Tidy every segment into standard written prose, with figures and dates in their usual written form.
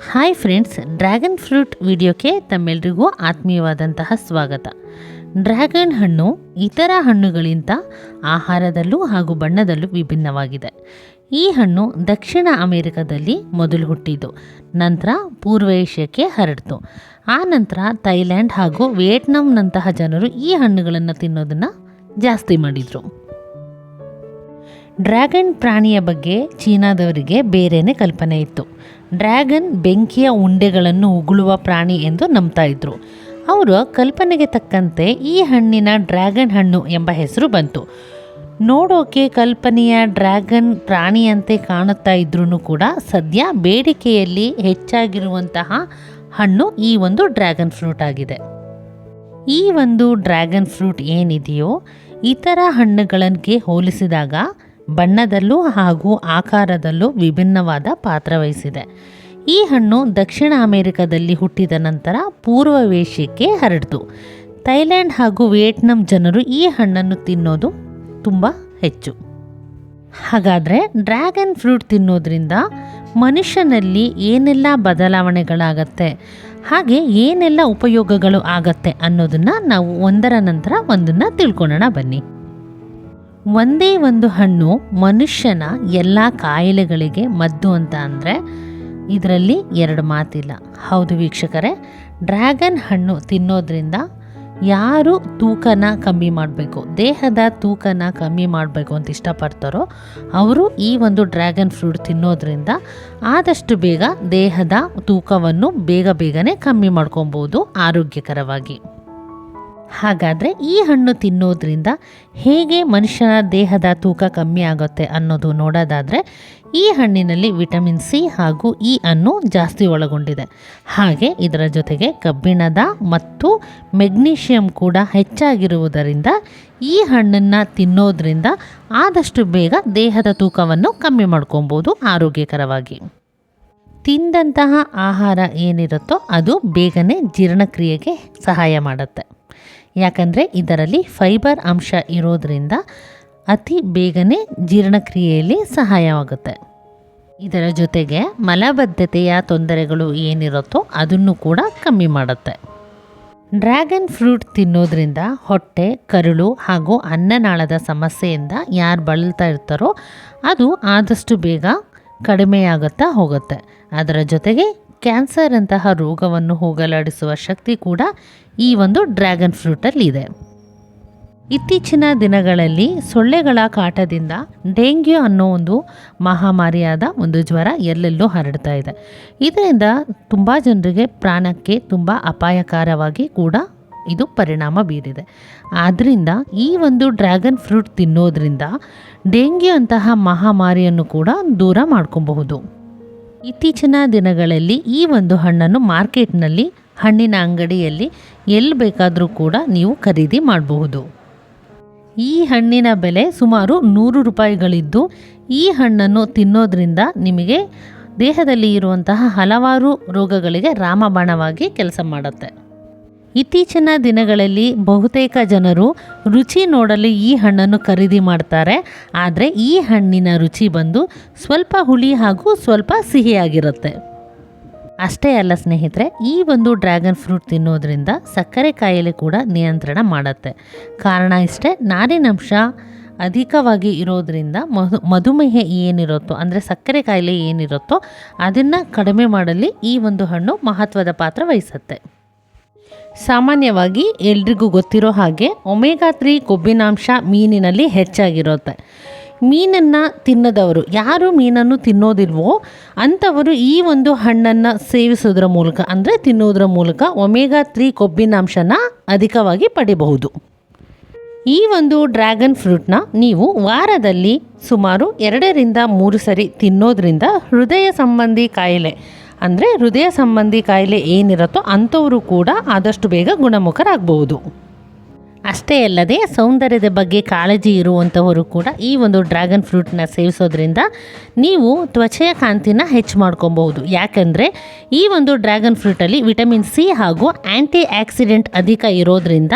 Hi friends, dragon fruit ವಿಡಿಯೋಕ್ಕೆ ತಮ್ಮೆಲ್ಲರಿಗೂ ಆತ್ಮೀಯವಾದಂತಹ ಸ್ವಾಗತ. Dragon ಹಣ್ಣು ಇತರ ಹಣ್ಣುಗಳಿಂದ ಆಹಾರದಲ್ಲೂ ಹಾಗೂ ಬಣ್ಣದಲ್ಲೂ ವಿಭಿನ್ನವಾಗಿದೆ. ಈ ಹಣ್ಣು ದಕ್ಷಿಣ ಅಮೆರಿಕದಲ್ಲಿ ಮೊದಲು ಹುಟ್ಟಿದ್ದು, ನಂತರ ಪೂರ್ವ ಏಷ್ಯಾಕ್ಕೆ ಹರಡಿತು. ಆ ನಂತರ ಥೈಲ್ಯಾಂಡ್ ಹಾಗೂ ವಿಯೆಟ್ನಾಂನಂತಹ ಜನರು ಈ ಹಣ್ಣುಗಳನ್ನು ತಿನ್ನೋದನ್ನು ಜಾಸ್ತಿ ಮಾಡಿದರು. ಡ್ರ್ಯಾಗನ್ ಪ್ರಾಣಿಯ ಬಗ್ಗೆ ಚೀನಾದವರಿಗೆ ಬೇರೆಯೇ ಕಲ್ಪನೆ ಇತ್ತು. ಡ್ರ್ಯಾಗನ್ ಬೆಂಕಿಯ ಉಂಡೆಗಳನ್ನು ಉಗುಳುವ ಪ್ರಾಣಿ ಎಂದು ನಂಬ್ತಾ ಇದ್ರು. ಅವರ ಕಲ್ಪನೆಗೆ ತಕ್ಕಂತೆ ಈ ಹಣ್ಣಿನ ಡ್ರ್ಯಾಗನ್ ಹಣ್ಣು ಎಂಬ ಹೆಸರು ಬಂತು. ನೋಡೋಕೆ ಕಲ್ಪನೆಯ ಡ್ರ್ಯಾಗನ್ ಪ್ರಾಣಿಯಂತೆ ಕಾಣುತ್ತಾ ಇದ್ರೂ ಕೂಡ ಸದ್ಯ ಬೇಡಿಕೆಯಲ್ಲಿ ಹೆಚ್ಚಾಗಿರುವಂತಹ ಹಣ್ಣು ಈ ಒಂದು ಡ್ರ್ಯಾಗನ್ ಫ್ರೂಟ್ ಆಗಿದೆ. ಈ ಒಂದು ಡ್ರ್ಯಾಗನ್ ಫ್ರೂಟ್ ಏನಿದೆಯೋ ಇತರ ಹಣ್ಣುಗಳಿಗೆ ಹೋಲಿಸಿದಾಗ ಬಣ್ಣದಲ್ಲೂ ಹಾಗೂ ಆಕಾರದಲ್ಲೂ ವಿಭಿನ್ನವಾದ ಪಾತ್ರ ವಹಿಸಿದೆ. ಈ ಹಣ್ಣು ದಕ್ಷಿಣ ಅಮೆರಿಕದಲ್ಲಿ ಹುಟ್ಟಿದ ನಂತರ ಪೂರ್ವ ಏಷ್ಯಾಕ್ಕೆ ಹರಡಿತು. ಥೈಲ್ಯಾಂಡ್ ಹಾಗೂ ವಿಯೆಟ್ನಾಂ ಜನರು ಈ ಹಣ್ಣನ್ನು ತಿನ್ನೋದು ತುಂಬ ಹೆಚ್ಚು. ಹಾಗಾದರೆ ಡ್ರ್ಯಾಗನ್ ಫ್ರೂಟ್ ತಿನ್ನೋದ್ರಿಂದ ಮನುಷ್ಯನಲ್ಲಿ ಏನೆಲ್ಲ ಬದಲಾವಣೆಗಳಾಗತ್ತೆ, ಹಾಗೆ ಏನೆಲ್ಲ ಉಪಯೋಗಗಳು ಆಗತ್ತೆ ಅನ್ನೋದನ್ನು ನಾವು ಒಂದರ ನಂತರ ಒಂದನ್ನು ತಿಳ್ಕೊಳ್ಳೋಣ ಬನ್ನಿ. ಒಂದೇ ಒಂದು ಹಣ್ಣು ಮನುಷ್ಯನ ಎಲ್ಲ ಕಾಯಿಲೆಗಳಿಗೆ ಮದ್ದು ಅಂತ ಅಂದರೆ ಇದರಲ್ಲಿ ಎರಡು ಮಾತಿಲ್ಲ. ಹೌದು ವೀಕ್ಷಕರೇ, ಡ್ರ್ಯಾಗನ್ ಹಣ್ಣು ತಿನ್ನೋದ್ರಿಂದ ಯಾರು ತೂಕನ ಕಮ್ಮಿ ಮಾಡಬೇಕು, ದೇಹದ ತೂಕನ ಕಮ್ಮಿ ಮಾಡಬೇಕು ಅಂತ ಇಷ್ಟಪಡ್ತಾರೋ ಅವರು ಈ ಒಂದು ಡ್ರ್ಯಾಗನ್ ಫ್ರೂಟ್ ತಿನ್ನೋದ್ರಿಂದ ಆದಷ್ಟು ಬೇಗ ದೇಹದ ತೂಕವನ್ನು ಬೇಗನೆ ಕಮ್ಮಿ ಮಾಡ್ಕೊಬೋದು ಆರೋಗ್ಯಕರವಾಗಿ. ಹಾಗಾದರೆ ಈ ಹಣ್ಣು ತಿನ್ನೋದ್ರಿಂದ ಹೇಗೆ ಮನುಷ್ಯನ ದೇಹದ ತೂಕ ಕಮ್ಮಿ ಆಗುತ್ತೆ ಅನ್ನೋದು ನೋಡೋದಾದರೆ, ಈ ಹಣ್ಣಿನಲ್ಲಿ ವಿಟಮಿನ್ ಸಿ ಹಾಗೂ ಇ ಅನ್ನು ಜಾಸ್ತಿ ಒಳಗೊಂಡಿದೆ. ಹಾಗೆ ಇದರ ಜೊತೆಗೆ ಕಬ್ಬಿಣದ ಮತ್ತು ಮೆಗ್ನೀಷಿಯಂ ಕೂಡ ಹೆಚ್ಚಾಗಿರುವುದರಿಂದ ಈ ಹಣ್ಣನ್ನು ತಿನ್ನೋದ್ರಿಂದ ಆದಷ್ಟು ಬೇಗ ದೇಹದ ತೂಕವನ್ನು ಕಮ್ಮಿ ಮಾಡ್ಕೊಬೋದು ಆರೋಗ್ಯಕರವಾಗಿ. ತಿಂದಂತಹ ಆಹಾರ ಏನಿರುತ್ತೋ ಅದು ಬೇಗನೆ ಜೀರ್ಣಕ್ರಿಯೆಗೆ ಸಹಾಯ ಮಾಡುತ್ತೆ. ಯಾಕಂದರೆ ಇದರಲ್ಲಿ ಫೈಬರ್ ಅಂಶ ಇರೋದರಿಂದ ಅತಿ ಬೇಗನೆ ಜೀರ್ಣಕ್ರಿಯೆಯಲ್ಲಿ ಸಹಾಯವಾಗುತ್ತೆ. ಇದರ ಜೊತೆಗೆ ಮಲಬದ್ಧತೆಯ ತೊಂದರೆಗಳು ಏನಿರುತ್ತೋ ಅದನ್ನು ಕೂಡ ಕಮ್ಮಿ ಮಾಡುತ್ತೆ. ಡ್ರ್ಯಾಗನ್ ಫ್ರೂಟ್ ತಿನ್ನೋದ್ರಿಂದ ಹೊಟ್ಟೆ, ಕರುಳು ಹಾಗೂ ಅನ್ನನಾಳದ ಸಮಸ್ಯೆಯಿಂದ ಯಾರು ಬಳಲ್ತಾ ಇರ್ತಾರೋ ಅದು ಆದಷ್ಟು ಬೇಗ ಕಡಿಮೆಯಾಗುತ್ತಾ ಹೋಗುತ್ತೆ. ಅದರ ಜೊತೆಗೆ ಕ್ಯಾನ್ಸರ್ ಅಂತಹ ರೋಗವನ್ನು ಹೋಗಲಾಡಿಸುವ ಶಕ್ತಿ ಕೂಡ ಈ ಒಂದು ಡ್ರ್ಯಾಗನ್ ಫ್ರೂಟಲ್ಲಿ ಇದೆ. ಇತ್ತೀಚಿನ ದಿನಗಳಲ್ಲಿ ಸೊಳ್ಳೆಗಳ ಕಾಟದಿಂದ ಡೆಂಗ್ಯೂ ಅನ್ನೋ ಒಂದು ಮಹಾಮಾರಿಯಾದ ಒಂದು ಜ್ವರ ಎಲ್ಲೆಲ್ಲೂ ಹರಡ್ತಾ ಇದೆ. ಇದರಿಂದ ತುಂಬ ಜನರಿಗೆ ಪ್ರಾಣಕ್ಕೆ ತುಂಬ ಅಪಾಯಕಾರವಾಗಿ ಕೂಡ ಇದು ಪರಿಣಾಮ ಬೀರಿದೆ. ಆದ್ದರಿಂದ ಈ ಒಂದು ಡ್ರ್ಯಾಗನ್ ಫ್ರೂಟ್ ತಿನ್ನೋದ್ರಿಂದ ಡೆಂಗ್ಯೂ ಅಂತಹ ಮಹಾಮಾರಿಯನ್ನು ಕೂಡ ದೂರ ಮಾಡ್ಕೊಬಹುದು. ಇತ್ತೀಚಿನ ದಿನಗಳಲ್ಲಿ ಈ ಒಂದು ಹಣ್ಣನ್ನು ಮಾರ್ಕೆಟ್ನಲ್ಲಿ, ಹಣ್ಣಿನ ಅಂಗಡಿಯಲ್ಲಿ ಎಲ್ಲಿ ಬೇಕಾದರೂ ಕೂಡ ನೀವು ಖರೀದಿ ಮಾಡಬಹುದು. ಈ ಹಣ್ಣಿನ ಬೆಲೆ ಸುಮಾರು 100 ರೂಪಾಯಿಗಳಿದ್ದು ಈ ಹಣ್ಣನ್ನು ತಿನ್ನೋದ್ರಿಂದ ನಿಮಗೆ ದೇಹದಲ್ಲಿ ಇರುವಂತಹ ಹಲವಾರು ರೋಗಗಳಿಗೆ ರಾಮಬಾಣವಾಗಿ ಕೆಲಸ ಮಾಡುತ್ತೆ. ಇತ್ತೀಚಿನ ದಿನಗಳಲ್ಲಿ ಬಹುತೇಕ ಜನರು ರುಚಿ ನೋಡಲು ಈ ಹಣ್ಣನ್ನು ಖರೀದಿ ಮಾಡ್ತಾರೆ. ಆದರೆ ಈ ಹಣ್ಣಿನ ರುಚಿ ಬಂದು ಸ್ವಲ್ಪ ಹುಳಿ ಹಾಗೂ ಸ್ವಲ್ಪ ಸಿಹಿಯಾಗಿರುತ್ತೆ. ಅಷ್ಟೇ ಅಲ್ಲ ಸ್ನೇಹಿತರೆ, ಈ ಒಂದು ಡ್ರ್ಯಾಗನ್ ಫ್ರೂಟ್ ತಿನ್ನೋದ್ರಿಂದ ಸಕ್ಕರೆ ಕಾಯಿಲೆ ಕೂಡ ನಿಯಂತ್ರಣ ಮಾಡುತ್ತೆ. ಕಾರಣ ಇಷ್ಟೇ, ನಾರಿನಂಶ ಅಧಿಕವಾಗಿ ಇರೋದ್ರಿಂದ ಮಧುಮೇಹ ಏನಿರುತ್ತೋ ಅಂದರೆ ಸಕ್ಕರೆ ಕಾಯಿಲೆ ಏನಿರುತ್ತೋ ಅದನ್ನು ಕಡಿಮೆ ಮಾಡಲಿ ಈ ಒಂದು ಹಣ್ಣು ಮಹತ್ವದ ಪಾತ್ರ ವಹಿಸುತ್ತೆ. ಸಾಮಾನ್ಯವಾಗಿ ಎಲ್ರಿಗೂ ಗೊತ್ತಿರೋ ಹಾಗೆ ಒಮೆಗಾ 3 ಕೊಬ್ಬಿನಾಂಶ ಮೀನಿನಲ್ಲಿ ಹೆಚ್ಚಾಗಿರುತ್ತೆ. ಮೀನನ್ನು ತಿನ್ನದವರು, ಯಾರು ಮೀನನ್ನು ತಿನ್ನೋದಿಲ್ವೋ ಅಂಥವರು ಈ ಒಂದು ಹಣ್ಣನ್ನು ಸೇವಿಸೋದ್ರ ಮೂಲಕ ಅಂದರೆ ತಿನ್ನೋದ್ರ ಮೂಲಕ ಒಮೆಗಾ 3 ಕೊಬ್ಬಿನಾಂಶನ ಅಧಿಕವಾಗಿ ಪಡಿಬಹುದು. ಈ ಒಂದು ಡ್ರ್ಯಾಗನ್ ಫ್ರೂಟ್ನ ನೀವು ವಾರದಲ್ಲಿ ಸುಮಾರು 2 ರಿಂದ 3 ಸರಿ ತಿನ್ನೋದ್ರಿಂದ ಹೃದಯ ಸಂಬಂಧಿ ಕಾಯಿಲೆ ಅಂದರೆ ಹೃದಯ ಸಂಬಂಧಿ ಕಾಯಿಲೆ ಏನಿರುತ್ತೋ ಅಂಥವರು ಕೂಡ ಆದಷ್ಟು ಬೇಗ ಗುಣಮುಖರಾಗಬಹುದು. ಅಷ್ಟೇ ಅಲ್ಲದೆ ಸೌಂದರ್ಯದ ಬಗ್ಗೆ ಕಾಳಜಿ ಇರುವಂಥವರು ಕೂಡ ಈ ಒಂದು ಡ್ರ್ಯಾಗನ್ ಫ್ರೂಟ್ನ ಸೇವಿಸೋದ್ರಿಂದ ನೀವು ತ್ವಚೆಯ ಕಾಂತಿನ ಹೆಚ್ಚು ಮಾಡ್ಕೊಬಹುದು. ಯಾಕಂದರೆ ಈ ಒಂದು ಡ್ರ್ಯಾಗನ್ ಫ್ರೂಟಲ್ಲಿ ವಿಟಮಿನ್ ಸಿ ಹಾಗೂ ಆ್ಯಂಟಿ ಆಕ್ಸಿಡೆಂಟ್ ಅಧಿಕ ಇರೋದರಿಂದ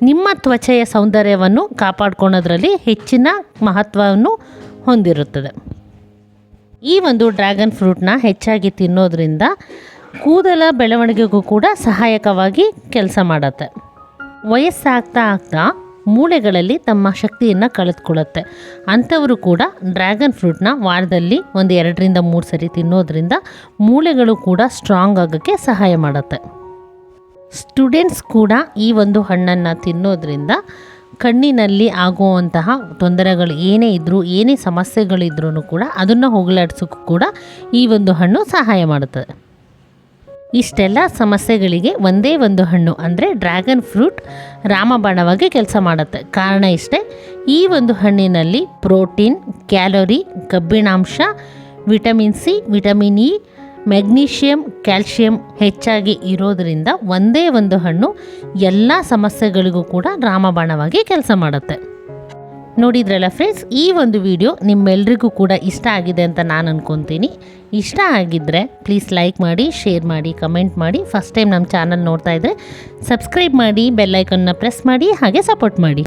ನಿಮ್ಮ ತ್ವಚೆಯ ಸೌಂದರ್ಯವನ್ನು ಕಾಪಾಡ್ಕೊಳ್ಳೋದ್ರಲ್ಲಿ ಹೆಚ್ಚಿನ ಮಹತ್ವವನ್ನು ಹೊಂದಿರುತ್ತದೆ. ಈ ಒಂದು ಡ್ರ್ಯಾಗನ್ ಫ್ರೂಟ್ನ ಹೆಚ್ಚಾಗಿ ತಿನ್ನೋದ್ರಿಂದ ಕೂದಲ ಬೆಳವಣಿಗೆಗೂ ಕೂಡ ಸಹಾಯಕವಾಗಿ ಕೆಲಸ ಮಾಡುತ್ತೆ. ವಯಸ್ಸಾಗ್ತಾ ಆಗ್ತಾ ಮೂಳೆಗಳಲ್ಲಿ ತಮ್ಮ ಶಕ್ತಿಯನ್ನು ಕಳೆದುಕೊಳ್ಳುತ್ತೆ. ಅಂಥವರು ಕೂಡ ಡ್ರ್ಯಾಗನ್ ಫ್ರೂಟ್ನ ವಾರದಲ್ಲಿ ಒಂದು 2ರಿಂದ 3 ಸರಿ ತಿನ್ನೋದ್ರಿಂದ ಮೂಳೆಗಳು ಕೂಡ ಸ್ಟ್ರಾಂಗ್ ಆಗೋಕ್ಕೆ ಸಹಾಯ ಮಾಡುತ್ತೆ. ಸ್ಟೂಡೆಂಟ್ಸ್ ಕೂಡ ಈ ಒಂದು ಹಣ್ಣನ್ನು ತಿನ್ನೋದ್ರಿಂದ ಕಣ್ಣಿನಲ್ಲಿ ಆಗುವಂತಹ ತೊಂದರೆಗಳು ಏನೇ ಇದ್ದರೂ, ಏನೇ ಸಮಸ್ಯೆಗಳಿದ್ರೂ ಕೂಡ ಅದನ್ನು ಹೋಗಲಾಡಿಸೋಕ್ಕೂ ಕೂಡ ಈ ಒಂದು ಹಣ್ಣು ಸಹಾಯ ಮಾಡುತ್ತದೆ. ಇಷ್ಟೆಲ್ಲ ಸಮಸ್ಯೆಗಳಿಗೆ ಒಂದೇ ಒಂದು ಹಣ್ಣು ಅಂದರೆ ಡ್ರ್ಯಾಗನ್ ಫ್ರೂಟ್ ರಾಮಬಾಣವಾಗಿ ಕೆಲಸ ಮಾಡುತ್ತೆ. ಕಾರಣ ಇಷ್ಟೇ, ಈ ಒಂದು ಹಣ್ಣಿನಲ್ಲಿ ಪ್ರೋಟೀನ್, ಕ್ಯಾಲೋರಿ, ಕಬ್ಬಿಣಾಂಶ, vitamin C, vitamin E, magnesium, calcium ಹೆಚ್ಚಾಗಿ ಇರೋದರಿಂದ ಒಂದೇ ಒಂದು ಹಣ್ಣು ಎಲ್ಲ ಸಮಸ್ಯೆಗಳಿಗೂ ಕೂಡ ರಾಮಬಾಣವಾಗಿ ಕೆಲಸ ಮಾಡುತ್ತೆ. ನೋಡಿದ್ರಲ್ಲ ಫ್ರೆಂಡ್ಸ್, ಈ ಒಂದು ವಿಡಿಯೋ ನಿಮ್ಮೆಲ್ರಿಗೂ ಕೂಡ ಇಷ್ಟ ಆಗಿದೆ ಅಂತ ನಾನು ಅಂದ್ಕೊತೀನಿ. ಇಷ್ಟ ಆಗಿದ್ದರೆ ಪ್ಲೀಸ್ ಲೈಕ್ ಮಾಡಿ, ಶೇರ್ ಮಾಡಿ, ಕಮೆಂಟ್ ಮಾಡಿ. ಫಸ್ಟ್ ಟೈಮ್ ನಮ್ಮ ಚಾನಲ್ ನೋಡ್ತಾ ಇದ್ದರೆ ಸಬ್ಸ್ಕ್ರೈಬ್ ಮಾಡಿ, ಬೆಲ್ ಐಕನ್ನ ಪ್ರೆಸ್ ಮಾಡಿ, ಹಾಗೆ ಸಪೋರ್ಟ್ ಮಾಡಿ.